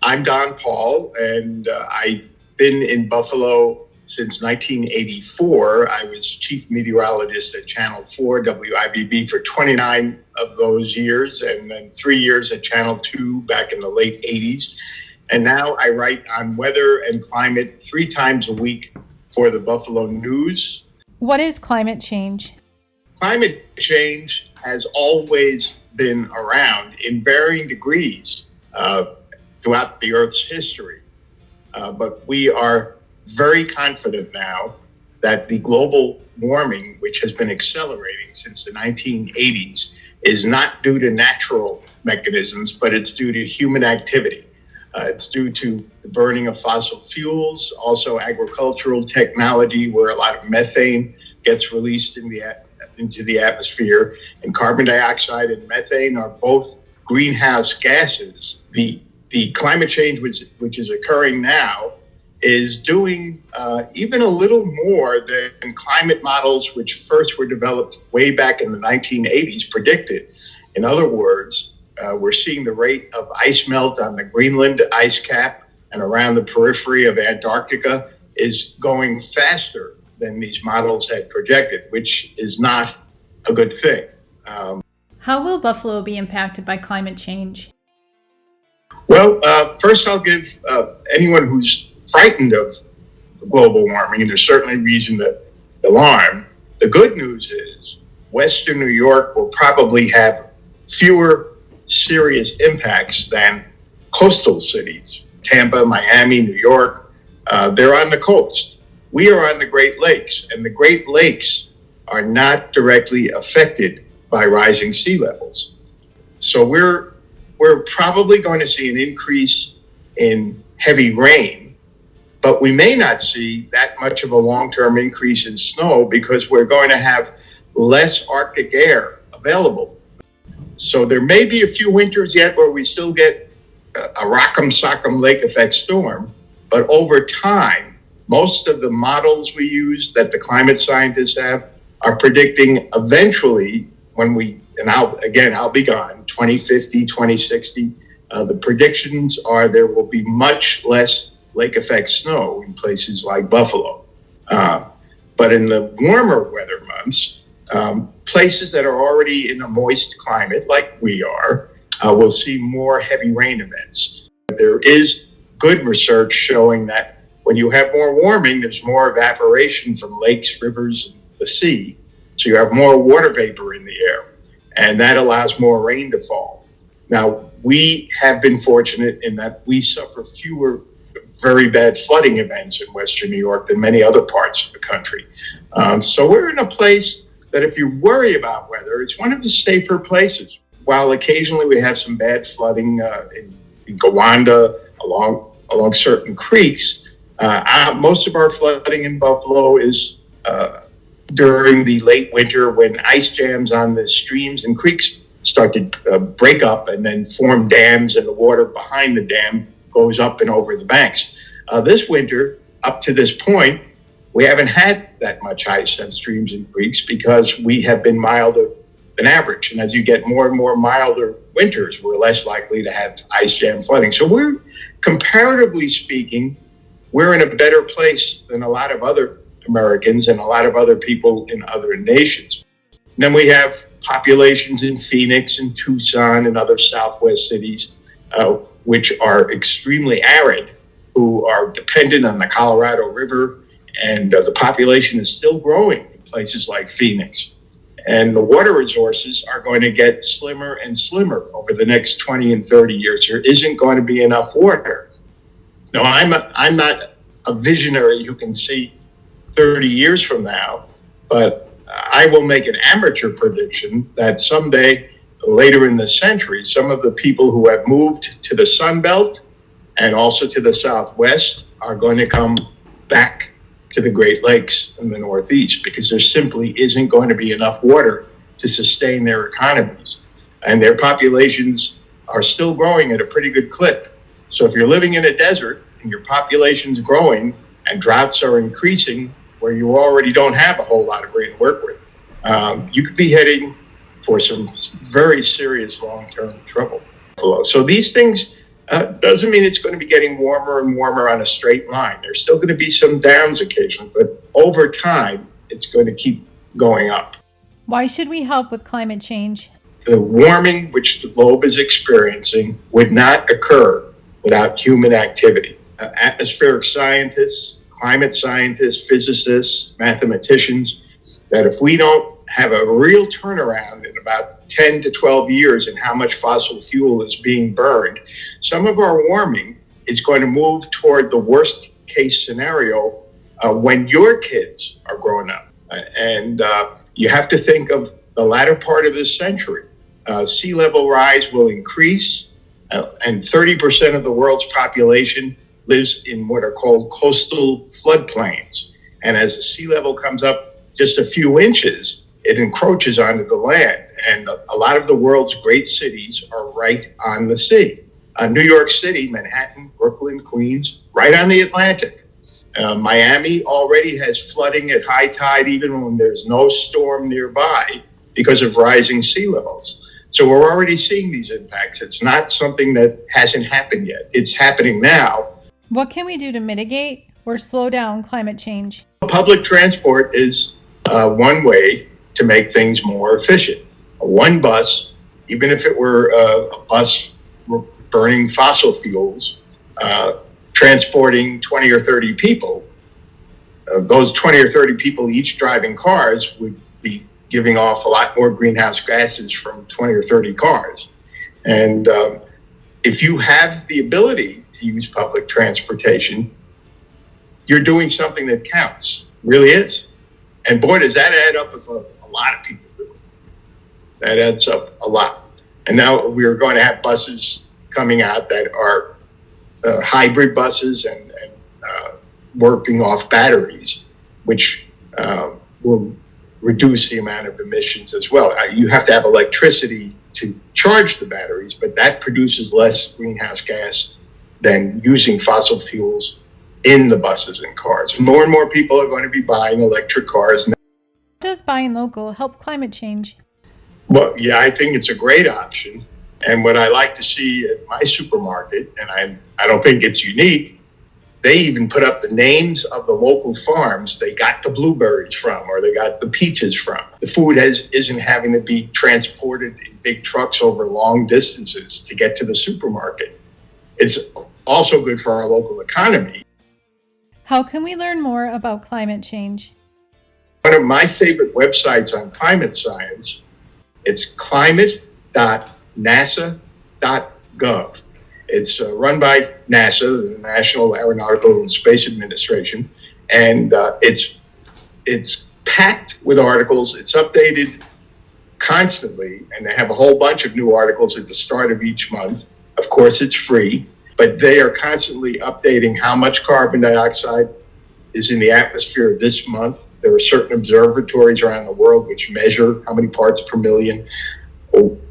I'm Don Paul, and I've been in Buffalo since 1984. I was chief meteorologist at Channel 4 WIBB for 29 of those years, and then 3 years at Channel 2 back in the late 80s. And now I write on weather and climate 3 times a week for the Buffalo News. What is climate change? Climate change has always been around in varying degrees throughout the Earth's history. But we are very confident now that the global warming, which has been accelerating since the 1980s, is not due to natural mechanisms, but it's due to human activity. It's due to the burning of fossil fuels, also agricultural technology, where a lot of methane gets released into the atmosphere, and carbon dioxide and methane are both greenhouse gases. The climate change which is occurring now is doing even a little more than climate models which first were developed way back in the 1980s predicted. In other words, we're seeing the rate of ice melt on the Greenland ice cap and around the periphery of Antarctica is going faster than these models had projected, which is not a good thing. How will Buffalo be impacted by climate change? Well, first I'll give anyone who's frightened of global warming, and there's certainly reason to alarm. The good news is Western New York will probably have fewer serious impacts than coastal cities. Tampa, Miami, New York, they're on the coast. We are on the Great Lakes, and the Great Lakes are not directly affected by rising sea levels. So we're probably going to see an increase in heavy rain, but we may not see that much of a long-term increase in snow because we're going to have less Arctic air available. So there may be a few winters yet where we still get a rock'em sock'em lake effect storm, but over time, most of the models we use that the climate scientists have are predicting eventually I'll be gone, 2050, 2060. The predictions are there will be much less lake effect snow in places like Buffalo. But in the warmer weather months, places that are already in a moist climate, like we are, will see more heavy rain events. There is good research showing that when you have more warming, there's more evaporation from lakes, rivers, and the sea. So you have more water vapor in the air, and that allows more rain to fall. Now, we have been fortunate in that we suffer fewer very bad flooding events in Western New York than many other parts of the country. So we're in a place that if you worry about weather, it's one of the safer places. While occasionally we have some bad flooding in Gowanda along certain creeks, most of our flooding in Buffalo is during the late winter when ice jams on the streams and creeks start to break up and then form dams, and the water behind the dam goes up and over the banks. This winter, up to this point, we haven't had that much ice on streams and creeks because we have been milder than average. And as you get more and more milder winters, we're less likely to have ice jam flooding. So we're, comparatively speaking, we're in a better place than a lot of other Americans and a lot of other people in other nations. And then we have populations in Phoenix and Tucson and other Southwest cities, which are extremely arid, who are dependent on the Colorado River, and the population is still growing in places like Phoenix. And the water resources are going to get slimmer and slimmer over the next 20 and 30 years. There isn't going to be enough water. Now, I'm not a visionary who can see 30 years from now, but I will make an amateur prediction that someday later in the century, some of the people who have moved to the Sun Belt and also to the Southwest are going to come back to the Great Lakes in the Northeast because there simply isn't going to be enough water to sustain their economies. And their populations are still growing at a pretty good clip. So if you're living in a desert and your population's growing and droughts are increasing where you already don't have a whole lot of rain to work with, you could be heading for some very serious long-term trouble. So these things Doesn't mean it's going to be getting warmer and warmer on a straight line. There's still going to be some downs occasionally, but over time, it's going to keep going up. Why should we help with climate change? The warming which the globe is experiencing would not occur without human activity. Atmospheric scientists, climate scientists, physicists, mathematicians, that if we don't have a real turnaround in about 10 to 12 years in how much fossil fuel is being burned, some of our warming is going to move toward the worst case scenario when your kids are growing up. And you have to think of the latter part of this century. Sea level rise will increase, and 30% of the world's population lives in what are called coastal floodplains. And as the sea level comes up just a few inches, it encroaches onto the land. And a lot of the world's great cities are right on the sea. New York City, Manhattan, Brooklyn, Queens, right on the Atlantic. Miami already has flooding at high tide, even when there's no storm nearby, because of rising sea levels. So we're already seeing these impacts. It's not something that hasn't happened yet. It's happening now. What can we do to mitigate or slow down climate change? Public transport is one way to make things more efficient. One bus, even if it were a bus burning fossil fuels, transporting 20 or 30 people, those 20 or 30 people each driving cars would be giving off a lot more greenhouse gases from 20 or 30 cars. And if you have the ability to use public transportation, you're doing something that counts, really is. And boy, does that add up if a lot of people do it. That adds up a lot. And now we're going to have buses coming out that are hybrid buses and working off batteries, which will reduce the amount of emissions as well. You have to have electricity to charge the batteries, but that produces less greenhouse gas than using fossil fuels in the buses and cars. And more people are going to be buying electric cars. How does buying local help climate change? Well, yeah, I think it's a great option. And what I like to see at my supermarket, and I don't think it's unique, they even put up the names of the local farms they got the blueberries from or they got the peaches from. The food isn't having to be transported in big trucks over long distances to get to the supermarket. It's also good for our local economy. How can we learn more about climate change? One of my favorite websites on climate science, it's climate.nasa.gov. It's run by NASA, the National Aeronautical and Space Administration, and it's packed with articles. It's updated constantly, and they have a whole bunch of new articles at the start of each month. Of course, it's free, but they are constantly updating how much carbon dioxide is in the atmosphere this month. There are certain observatories around the world which measure how many parts per million.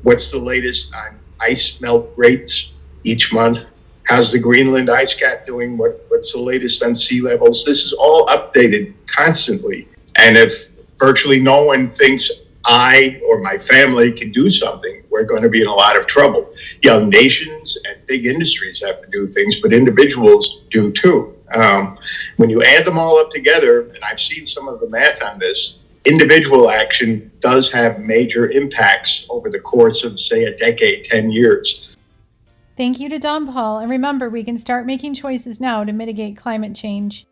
What's the latest on ice melt rates each month? How's the Greenland ice cap doing? What's the latest on sea levels? This is all updated constantly. And if virtually no one thinks I or my family can do something, we're going to be in a lot of trouble. Young nations and big industries have to do things, but individuals do too. When you add them all up together, and I've seen some of the math on this, individual action does have major impacts over the course of, say, a decade, 10 years. Thank you to Don Paul, and remember, we can start making choices now to mitigate climate change.